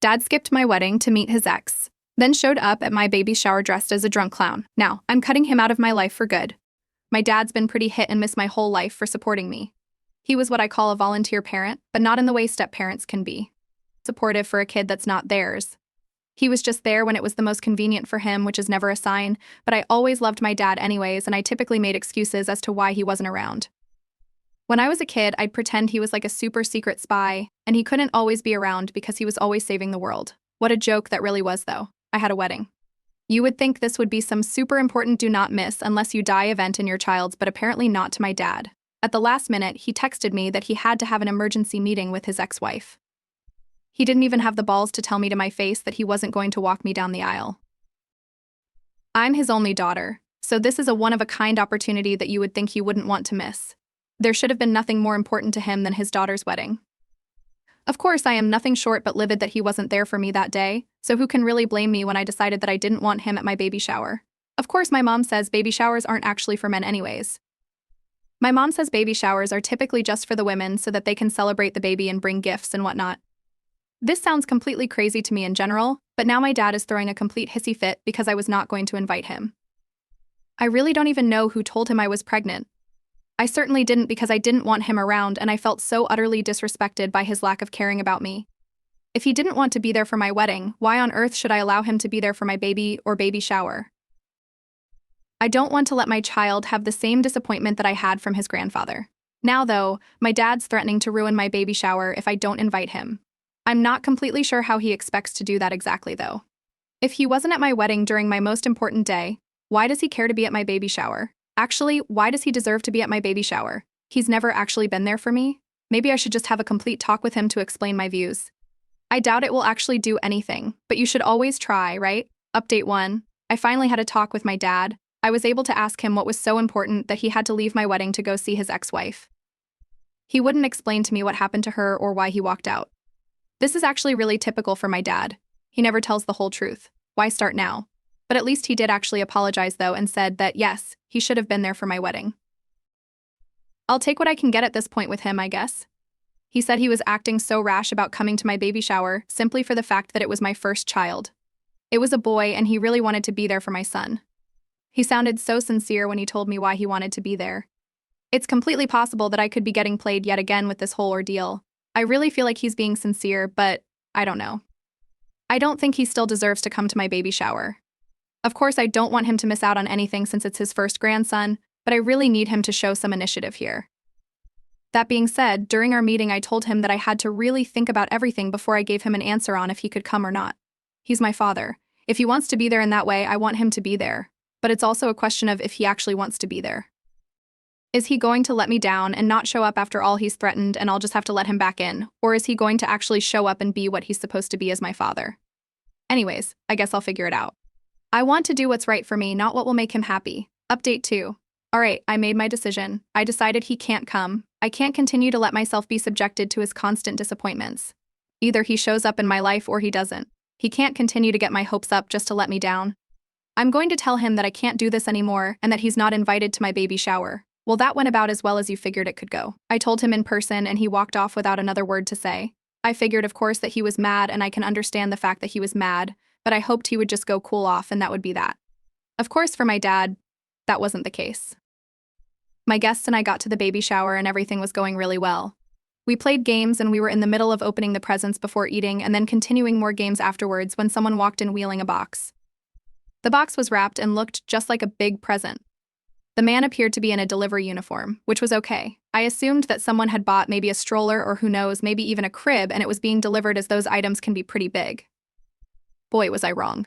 Dad skipped my wedding to meet his ex, then showed up at my baby shower dressed as a drunk clown. Now, I'm cutting him out of my life for good. My dad's been pretty hit and miss my whole life for supporting me. He was what I call a volunteer parent, but not in the way step-parents can be. Supportive for a kid that's not theirs. He was just there when it was the most convenient for him, which is never a sign, but I always loved my dad anyways, and I typically made excuses as to why he wasn't around. When I was a kid, I'd pretend he was like a super secret spy, and he couldn't always be around because he was always saving the world. What a joke that really was, though. I had a wedding. You would think this would be some super important do not miss unless you die event in your child's, but apparently not to my dad. At the last minute, he texted me that he had to have an emergency meeting with his ex-wife. He didn't even have the balls to tell me to my face that he wasn't going to walk me down the aisle. I'm his only daughter, so this is a one-of-a-kind opportunity that you would think he wouldn't want to miss. There should have been nothing more important to him than his daughter's wedding. Of course, I am nothing short but livid that he wasn't there for me that day, so who can really blame me when I decided that I didn't want him at my baby shower? Of course, my mom says baby showers aren't actually for men anyways. My mom says baby showers are typically just for the women so that they can celebrate the baby and bring gifts and whatnot. This sounds completely crazy to me in general, but now my dad is throwing a complete hissy fit because I was not going to invite him. I really don't even know who told him I was pregnant. I certainly didn't because I didn't want him around and I felt so utterly disrespected by his lack of caring about me. If he didn't want to be there for my wedding, why on earth should I allow him to be there for my baby or baby shower? I don't want to let my child have the same disappointment that I had from his grandfather. Now though, my dad's threatening to ruin my baby shower if I don't invite him. I'm not completely sure how he expects to do that exactly though. If he wasn't at my wedding during my most important day, why does he care to be at my baby shower? Actually, why does he deserve to be at my baby shower? He's never actually been there for me? Maybe I should just have a complete talk with him to explain my views. I doubt it will actually do anything, but you should always try, right? Update 1. I finally had a talk with my dad. I was able to ask him what was so important that he had to leave my wedding to go see his ex-wife. He wouldn't explain to me what happened to her or why he walked out. This is actually really typical for my dad. He never tells the whole truth. Why start now? But at least he did actually apologize though and said that yes, he should have been there for my wedding. I'll take what I can get at this point with him, I guess. He said he was acting so rash about coming to my baby shower simply for the fact that it was my first child. It was a boy and he really wanted to be there for my son. He sounded so sincere when he told me why he wanted to be there. It's completely possible that I could be getting played yet again with this whole ordeal. I really feel like he's being sincere, but I don't know. I don't think he still deserves to come to my baby shower. Of course, I don't want him to miss out on anything since it's his first grandson, but I really need him to show some initiative here. That being said, during our meeting I told him that I had to really think about everything before I gave him an answer on if he could come or not. He's my father. If he wants to be there in that way, I want him to be there. But it's also a question of if he actually wants to be there. Is he going to let me down and not show up after all he's threatened and I'll just have to let him back in? Or is he going to actually show up and be what he's supposed to be as my father? Anyways, I guess I'll figure it out. I want to do what's right for me, not what will make him happy. Update 2. Alright, I made my decision. I decided he can't come. I can't continue to let myself be subjected to his constant disappointments. Either he shows up in my life or he doesn't. He can't continue to get my hopes up just to let me down. I'm going to tell him that I can't do this anymore and that he's not invited to my baby shower. Well, that went about as well as you figured it could go. I told him in person and he walked off without another word to say. I figured, of course, that he was mad and I can understand the fact that he was mad, but I hoped he would just go cool off and that would be that. Of course, for my dad, that wasn't the case. My guests and I got to the baby shower and everything was going really well. We played games and we were in the middle of opening the presents before eating and then continuing more games afterwards when someone walked in wheeling a box. The box was wrapped and looked just like a big present. The man appeared to be in a delivery uniform, which was okay. I assumed that someone had bought maybe a stroller or who knows, maybe even a crib and it was being delivered as those items can be pretty big. Boy, was I wrong.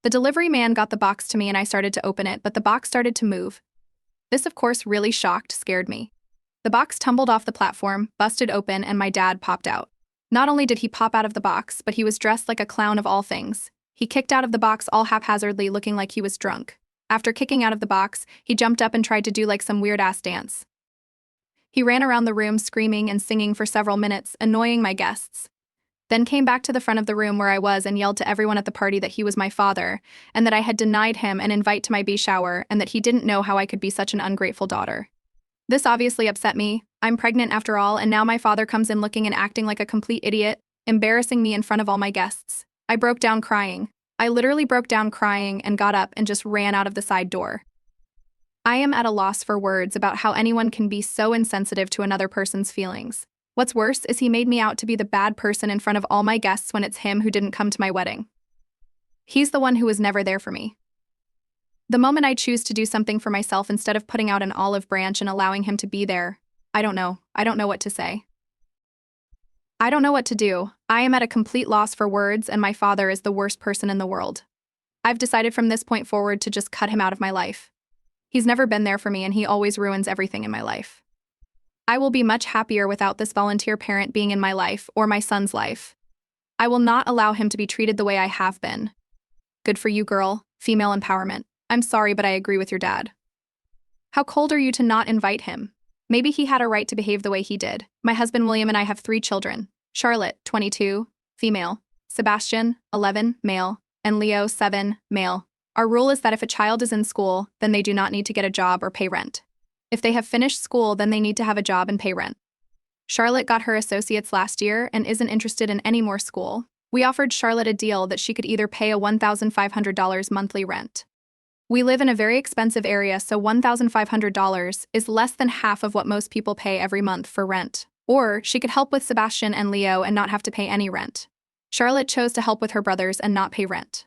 The delivery man got the box to me and I started to open it, but the box started to move. This, of course, really scared me. The box tumbled off the platform, busted open, and my dad popped out. Not only did he pop out of the box, but he was dressed like a clown of all things. He kicked out of the box all haphazardly, looking like he was drunk. After kicking out of the box, he jumped up and tried to do like some weird-ass dance. He ran around the room screaming and singing for several minutes, annoying my guests. Then came back to the front of the room where I was and yelled to everyone at the party that he was my father, and that I had denied him an invite to my baby shower, and that he didn't know how I could be such an ungrateful daughter. This obviously upset me. I'm pregnant after all, and now my father comes in looking and acting like a complete idiot. embarrassing me in front of all my guests. I broke down crying. I literally broke down crying and got up and just ran out of the side door. I am at a loss for words about how anyone can be so insensitive to another person's feelings. What's worse is he made me out to be the bad person in front of all my guests when it's him who didn't come to my wedding. He's the one who was never there for me. The moment I choose to do something for myself instead of putting out an olive branch and allowing him to be there, I don't know what to say. I don't know what to do. I am at a complete loss for words, and my father is the worst person in the world. I've decided from this point forward to just cut him out of my life. He's never been there for me, and he always ruins everything in my life. I will be much happier without this volunteer parent being in my life or my son's life. I will not allow him to be treated the way I have been. Good for you, girl. Female empowerment. I'm sorry, but I agree with your dad. How cold are you to not invite him? Maybe he had a right to behave the way he did. My husband William and I have 3 children. Charlotte, 22, female. Sebastian, 11, male. And Leo, 7, male. Our rule is that if a child is in school, then they do not need to get a job or pay rent. If they have finished school, then they need to have a job and pay rent. Charlotte got her associates last year and isn't interested in any more school. We offered Charlotte a deal that she could either pay a $1,500 monthly rent. We live in a very expensive area, so $1,500 is less than half of what most people pay every month for rent. Or she could help with Sebastian and Leo and not have to pay any rent. Charlotte chose to help with her brothers and not pay rent.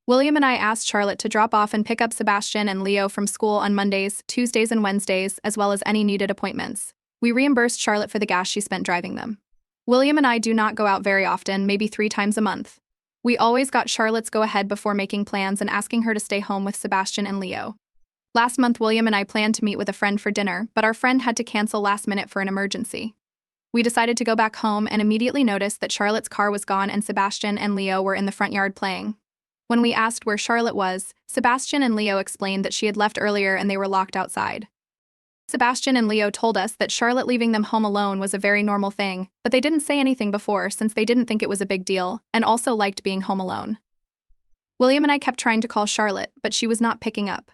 William and I asked Charlotte to drop off and pick up Sebastian and Leo from school on Mondays, Tuesdays, and Wednesdays, as well as any needed appointments. We reimbursed Charlotte for the gas she spent driving them. William and I do not go out very often, maybe 3 times a month. We always got Charlotte's go-ahead before making plans and asking her to stay home with Sebastian and Leo. Last month, William and I planned to meet with a friend for dinner, but our friend had to cancel last minute for an emergency. We decided to go back home and immediately noticed that Charlotte's car was gone and Sebastian and Leo were in the front yard playing. When we asked where Charlotte was, Sebastian and Leo explained that she had left earlier and they were locked outside. Sebastian and Leo told us that Charlotte leaving them home alone was a very normal thing, but they didn't say anything before since they didn't think it was a big deal and also liked being home alone. William and I kept trying to call Charlotte, but she was not picking up.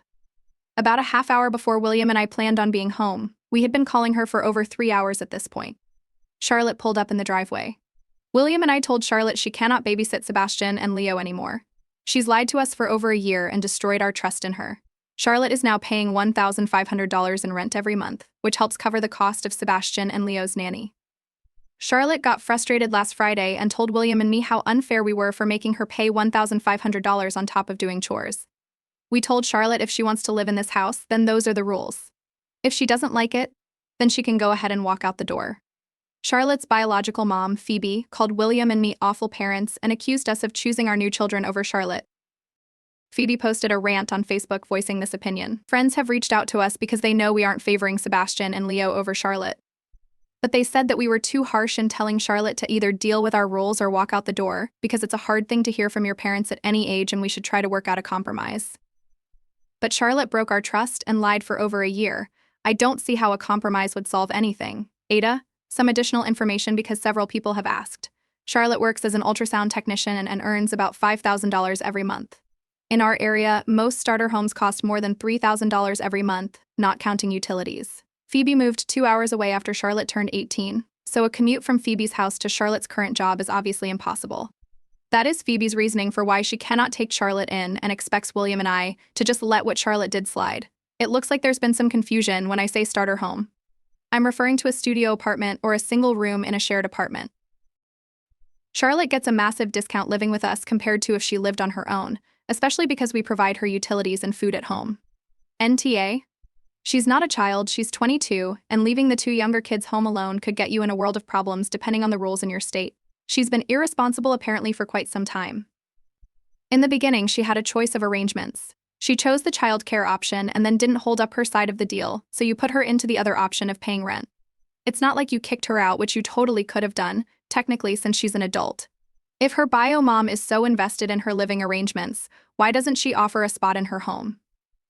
About a half hour before William and I planned on being home, we had been calling her for over 3 hours at this point. Charlotte pulled up in the driveway. William and I told Charlotte she cannot babysit Sebastian and Leo anymore. She's lied to us for over a year and destroyed our trust in her. Charlotte is now paying $1,500 in rent every month, which helps cover the cost of Sebastian and Leo's nanny. Charlotte got frustrated last Friday and told William and me how unfair we were for making her pay $1,500 on top of doing chores. We told Charlotte if she wants to live in this house, then those are the rules. If she doesn't like it, then she can go ahead and walk out the door. Charlotte's biological mom, Phoebe, called William and me awful parents and accused us of choosing our new children over Charlotte. Phoebe posted a rant on Facebook voicing this opinion. Friends have reached out to us because they know we aren't favoring Sebastian and Leo over Charlotte. But they said that we were too harsh in telling Charlotte to either deal with our rules or walk out the door, because it's a hard thing to hear from your parents at any age and we should try to work out a compromise. But Charlotte broke our trust and lied for over a year. I don't see how a compromise would solve anything. Ada, some additional information because several people have asked. Charlotte works as an ultrasound technician and earns about $5,000 every month. In our area, most starter homes cost more than $3,000 every month, not counting utilities. Phoebe moved 2 hours away after Charlotte turned 18, so a commute from Phoebe's house to Charlotte's current job is obviously impossible. That is Phoebe's reasoning for why she cannot take Charlotte in and expects William and I to just let what Charlotte did slide. It looks like there's been some confusion when I say starter home. I'm referring to a studio apartment or a single room in a shared apartment. Charlotte gets a massive discount living with us compared to if she lived on her own, especially because we provide her utilities and food at home. NTA? She's not a child, she's 22, and leaving the 2 younger kids home alone could get you in a world of problems depending on the rules in your state. She's been irresponsible apparently for quite some time. In the beginning, she had a choice of arrangements. She chose the child care option and then didn't hold up her side of the deal, so you put her into the other option of paying rent. It's not like you kicked her out, which you totally could have done, technically since she's an adult. If her bio mom is so invested in her living arrangements, why doesn't she offer a spot in her home?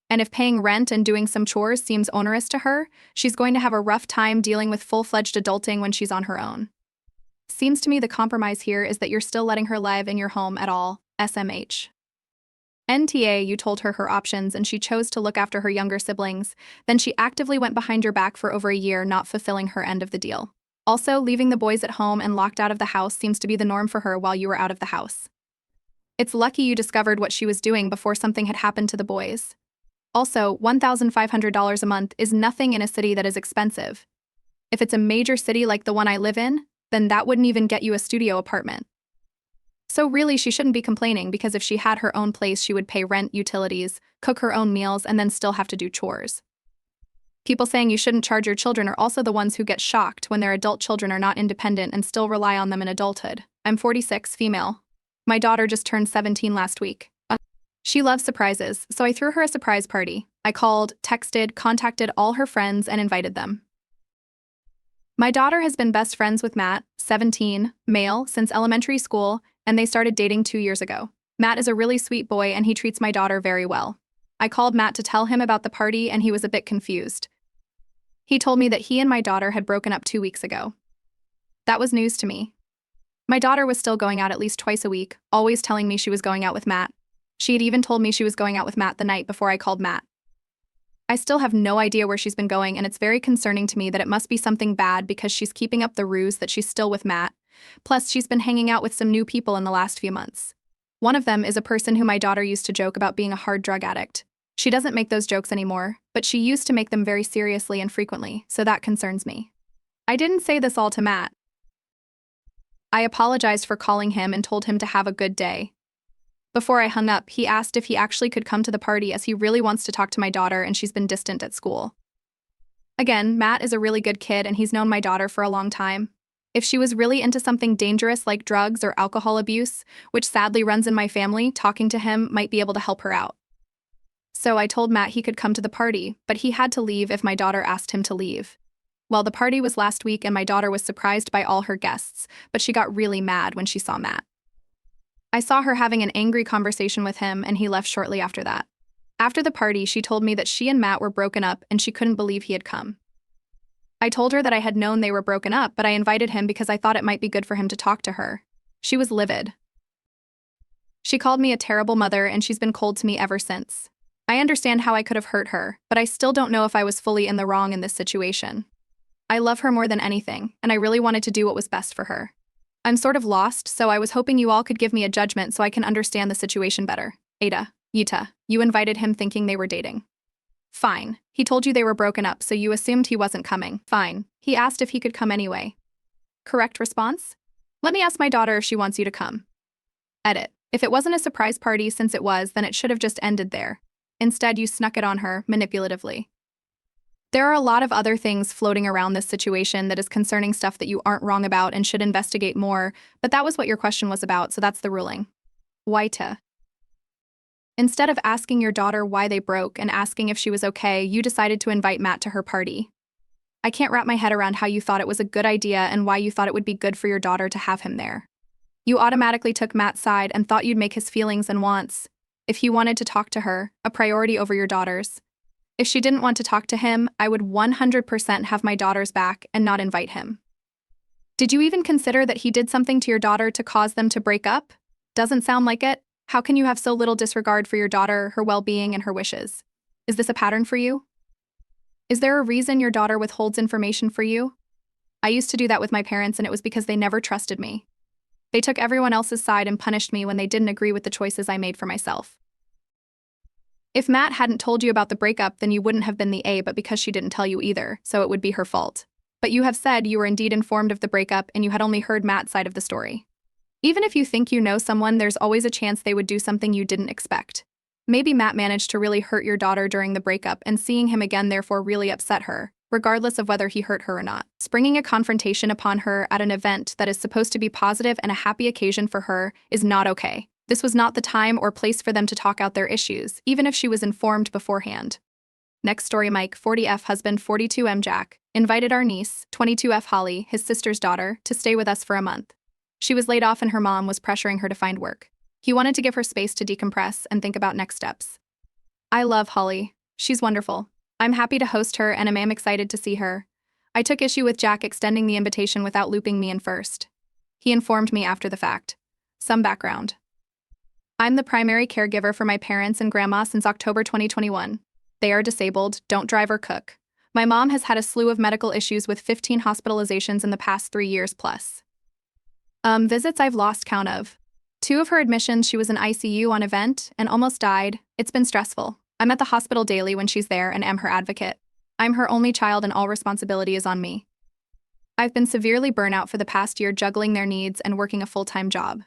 And if paying rent and doing some chores seems onerous to her, she's going to have a rough time dealing with full-fledged adulting when she's on her own. Seems to me the compromise here is that you're still letting her live in your home at all, SMH. NTA, you told her her options and she chose to look after her younger siblings, then she actively went behind your back for over a year not fulfilling her end of the deal. Also, leaving the boys at home and locked out of the house seems to be the norm for her while you were out of the house. It's lucky you discovered what she was doing before something had happened to the boys. Also, $1,500 a month is nothing in a city that is expensive. If it's a major city like the one I live in, then that wouldn't even get you a studio apartment. So really, she shouldn't be complaining, because if she had her own place, she would pay rent, utilities, cook her own meals, and then still have to do chores. People saying you shouldn't charge your children are also the ones who get shocked when their adult children are not independent and still rely on them in adulthood. I'm 46, female. My daughter just turned 17 last week. She loves surprises, so I threw her a surprise party. I called, texted, contacted all her friends, and invited them. My daughter has been best friends with Matt, 17, male, since elementary school, and they started dating 2 years ago. Matt is a really sweet boy and he treats my daughter very well. I called Matt to tell him about the party and he was a bit confused. He told me that he and my daughter had broken up 2 weeks ago. That was news to me. My daughter was still going out at least twice a week, always telling me she was going out with Matt. She had even told me she was going out with Matt the night before I called Matt. I still have no idea where she's been going, and it's very concerning to me that it must be something bad because she's keeping up the ruse that she's still with Matt. Plus, she's been hanging out with some new people in the last few months. One of them is a person who my daughter used to joke about being a hard drug addict. She doesn't make those jokes anymore, but she used to make them very seriously and frequently, so that concerns me. I didn't say this all to Matt. I apologized for calling him and told him to have a good day. Before I hung up, he asked if he actually could come to the party, as he really wants to talk to my daughter and she's been distant at school. Again, Matt is a really good kid and he's known my daughter for a long time. If she was really into something dangerous like drugs or alcohol abuse, which sadly runs in my family, talking to him might be able to help her out. So I told Matt he could come to the party, but he had to leave if my daughter asked him to leave. Well, the party was last week and my daughter was surprised by all her guests, but she got really mad when she saw Matt. I saw her having an angry conversation with him and he left shortly after that. After the party, she told me that she and Matt were broken up and she couldn't believe he had come. I told her that I had known they were broken up, but I invited him because I thought it might be good for him to talk to her. She was livid. She called me a terrible mother and she's been cold to me ever since. I understand how I could have hurt her, but I still don't know if I was fully in the wrong in this situation. I love her more than anything, and I really wanted to do what was best for her. I'm sort of lost, so I was hoping you all could give me a judgment so I can understand the situation better. Ada, Yuta, you invited him thinking they were dating. Fine. He told you they were broken up, so you assumed he wasn't coming. Fine. He asked if he could come anyway. Correct response? Let me ask my daughter if she wants you to come. Edit. If it wasn't a surprise party, since it was, then it should have just ended there. Instead, you snuck it on her, manipulatively. There are a lot of other things floating around this situation that is concerning stuff that you aren't wrong about and should investigate more, but that was what your question was about, so that's the ruling. Waita. Instead of asking your daughter why they broke and asking if she was okay, you decided to invite Matt to her party. I can't wrap my head around how you thought it was a good idea and why you thought it would be good for your daughter to have him there. You automatically took Matt's side and thought you'd make his feelings and wants, if he wanted to talk to her, a priority over your daughter's. If she didn't want to talk to him, I would 100% have my daughter's back and not invite him. Did you even consider that he did something to your daughter to cause them to break up? Doesn't sound like it. How can you have so little disregard for your daughter, her well-being, and her wishes? Is this a pattern for you? Is there a reason your daughter withholds information for you? I used to do that with my parents, and it was because they never trusted me. They took everyone else's side and punished me when they didn't agree with the choices I made for myself. If Matt hadn't told you about the breakup, then you wouldn't have been the A, but because she didn't tell you either, so it would be her fault. But you have said you were indeed informed of the breakup and you had only heard Matt's side of the story. Even if you think you know someone, there's always a chance they would do something you didn't expect. Maybe Matt managed to really hurt your daughter during the breakup, and seeing him again therefore really upset her, regardless of whether he hurt her or not. Springing a confrontation upon her at an event that is supposed to be positive and a happy occasion for her is not okay. This was not the time or place for them to talk out their issues, even if she was informed beforehand. Next story. Mike, 40F husband, 42M Jack, invited our niece, 22F Holly, his sister's daughter, to stay with us for a month. She was laid off and her mom was pressuring her to find work. He wanted to give her space to decompress and think about next steps. I love Holly. She's wonderful. I'm happy to host her and am excited to see her. I took issue with Jack extending the invitation without looping me in first. He informed me after the fact. Some background. I'm the primary caregiver for my parents and grandma since October 2021. They are disabled, don't drive or cook. My mom has had a slew of medical issues with 15 hospitalizations in the past 3 years plus. Visits I've lost count of. 2 of her admissions, she was in ICU on event and almost died. It's been stressful. I'm at the hospital daily when she's there and am her advocate. I'm her only child and all responsibility is on me. I've been severely burnout for the past year, juggling their needs and working a full-time job.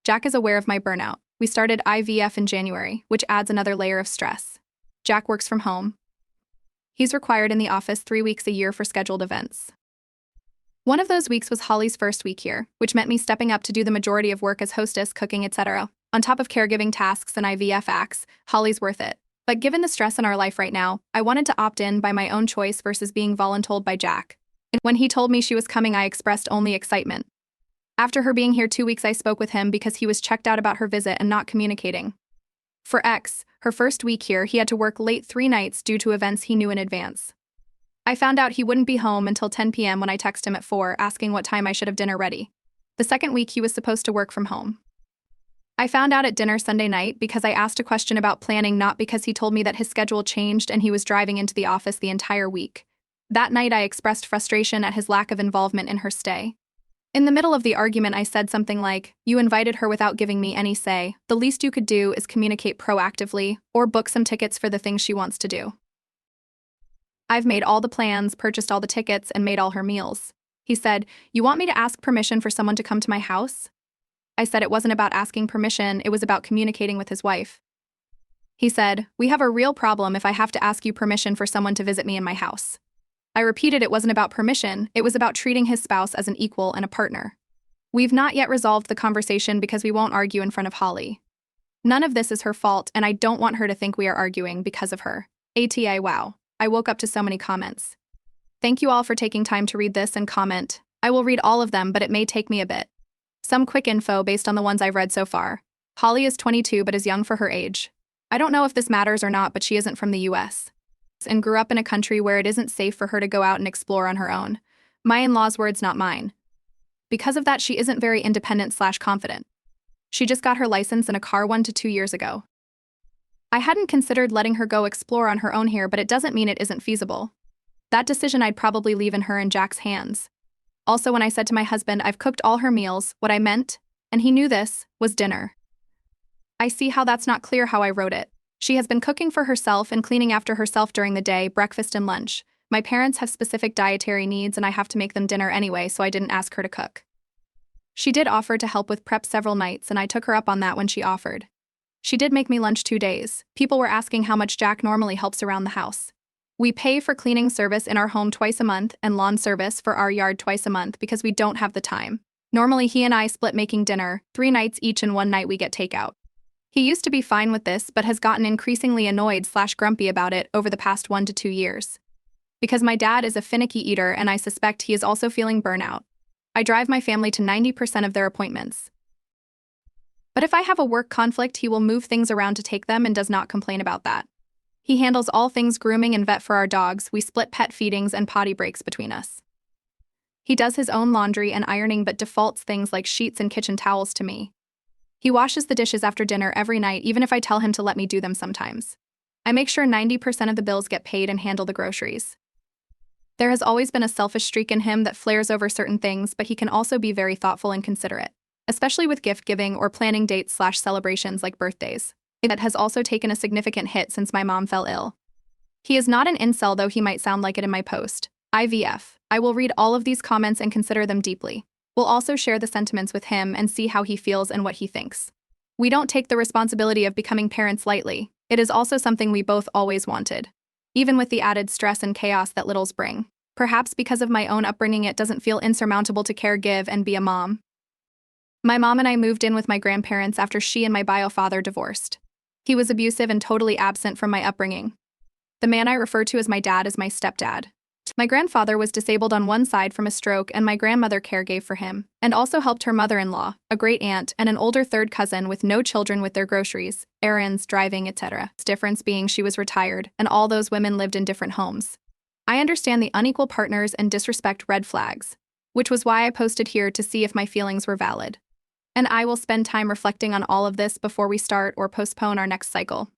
Jack is aware of my burnout. We started IVF in January, which adds another layer of stress. Jack works from home. He's required in the office 3 weeks a year for scheduled events. One of those weeks was Holly's first week here, which meant me stepping up to do the majority of work as hostess, cooking, etc. On top of caregiving tasks and IVF acts, Holly's worth it. But given the stress in our life right now, I wanted to opt in by my own choice versus being voluntold by Jack. When he told me she was coming, I expressed only excitement. After her being here 2 weeks, I spoke with him because he was checked out about her visit and not communicating. For X, her first week here, he had to work late 3 nights due to events he knew in advance. I found out he wouldn't be home until 10 p.m. when I texted him at 4 asking what time I should have dinner ready. The second week, he was supposed to work from home. I found out at dinner Sunday night because I asked a question about planning, not because he told me that his schedule changed and he was driving into the office the entire week. That night, I expressed frustration at his lack of involvement in her stay. In the middle of the argument, I said something like, "You invited her without giving me any say. The least you could do is communicate proactively or book some tickets for the things she wants to do. I've made all the plans, purchased all the tickets, and made all her meals." He said, "You want me to ask permission for someone to come to my house?" I said it wasn't about asking permission, it was about communicating with his wife. He said, "We have a real problem if I have to ask you permission for someone to visit me in my house." I repeated it wasn't about permission, it was about treating his spouse as an equal and a partner. We've not yet resolved the conversation because we won't argue in front of Holly. None of this is her fault, and I don't want her to think we are arguing because of her. ATA wow. I woke up to so many comments. Thank you all for taking time to read this and comment. I will read all of them, but it may take me a bit. Some quick info based on the ones I've read so far. Holly is 22 but is young for her age. I don't know if this matters or not, but she isn't from the US. And grew up in a country where it isn't safe for her to go out and explore on her own. My in-laws' words, not mine. Because of that, she isn't very independent/confident. She just got her license in a car 1 to 2 years ago. I hadn't considered letting her go explore on her own here, but it doesn't mean it isn't feasible. That decision I'd probably leave in her and Jack's hands. Also, when I said to my husband, "I've cooked all her meals," what I meant, and he knew this, was dinner. I see how that's not clear how I wrote it. She has been cooking for herself and cleaning after herself during the day, breakfast and lunch. My parents have specific dietary needs and I have to make them dinner anyway, so I didn't ask her to cook. She did offer to help with prep several nights and I took her up on that when she offered. She did make me lunch 2 days. People were asking how much Jack normally helps around the house. We pay for cleaning service in our home twice a month and lawn service for our yard twice a month because we don't have the time. Normally he and I split making dinner, 3 nights each and 1 night we get takeout. He used to be fine with this but has gotten increasingly annoyed/grumpy about it over the past 1 to 2 years. Because my dad is a finicky eater and I suspect he is also feeling burnout. I drive my family to 90% of their appointments. But if I have a work conflict, he will move things around to take them and does not complain about that. He handles all things grooming and vet for our dogs. We split pet feedings and potty breaks between us. He does his own laundry and ironing but defaults things like sheets and kitchen towels to me. He washes the dishes after dinner every night, even if I tell him to let me do them sometimes. I make sure 90% of the bills get paid and handle the groceries. There has always been a selfish streak in him that flares over certain things, but he can also be very thoughtful and considerate, especially with gift giving or planning dates/celebrations like birthdays. It has also taken a significant hit since my mom fell ill. He is not an incel, though he might sound like it in my post. IVF. I will read all of these comments and consider them deeply. We'll also share the sentiments with him and see how he feels and what he thinks. We don't take the responsibility of becoming parents lightly. It is also something we both always wanted. Even with the added stress and chaos that littles bring. Perhaps because of my own upbringing, it doesn't feel insurmountable to caregive and be a mom. My mom and I moved in with my grandparents after she and my bio father divorced. He was abusive and totally absent from my upbringing. The man I refer to as my dad is my stepdad. My grandfather was disabled on one side from a stroke and my grandmother caregave for him, and also helped her mother-in-law, a great aunt, and an older third cousin with no children with their groceries, errands, driving, etc. The difference being she was retired, and all those women lived in different homes. I understand the unequal partners and disrespect red flags, which was why I posted here to see if my feelings were valid. And I will spend time reflecting on all of this before we start or postpone our next cycle.